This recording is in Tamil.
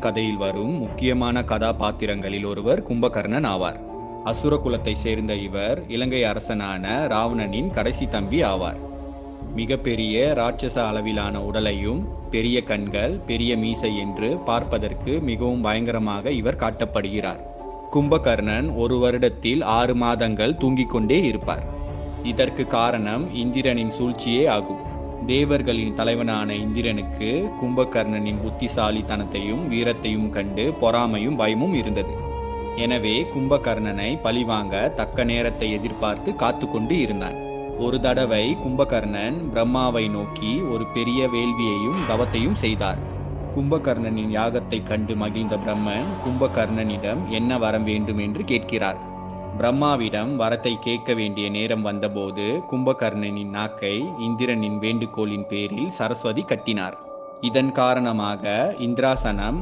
கதையில் வரும் முக்கியமான கதாபாத்திரங்களில் ஒருவர் கும்பகர்ணன் ஆவார். அசுர குலத்தை சேர்ந்த இவர் இலங்கை அரசனான ராவணனின் கடைசி தம்பி ஆவார். மிகப்பெரிய ராட்சச அளவிலான உடலையும் பெரிய கண்கள், பெரிய மீசை என்று பார்ப்பதற்கு மிகவும் பயங்கரமாக இவர் காட்டப்படுகிறார். கும்பகர்ணன் ஒரு வருடத்தில் 6 மாதங்கள் தூங்கிக் கொண்டே இருப்பார். இதற்கு காரணம் இந்திரனின் சூழ்ச்சியே ஆகும். தேவர்களின் தலைவனான இந்திரனுக்கு கும்பகர்ணனின் புத்திசாலித்தனத்தையும் வீரத்தையும் கண்டு பொறாமையும் பயமும் இருந்தது. எனவே கும்பகர்ணனை பழிவாங்க தக்க நேரத்தை எதிர்பார்த்து காத்து கொண்டு இருந்தான். ஒரு தடவை கும்பகர்ணன் பிரம்மாவை நோக்கி ஒரு பெரிய வேள்வியையும் தவத்தையும் செய்தார். கும்பகர்ணனின் யாகத்தை கண்டு மகிழ்ந்த பிரம்மன் கும்பகர்ணனிடம் என்ன வரம் வேண்டும் என்று கேட்கிறார். பிரம்மாவிடம் வரத்தை கேட்க வேண்டிய நேரம் வந்தபோது கும்பகர்ணனின் நாக்கை இந்திரனின் வேண்டுகோளின் பேரில் சரஸ்வதி கட்டினார். இதன் காரணமாக இந்திராசனம்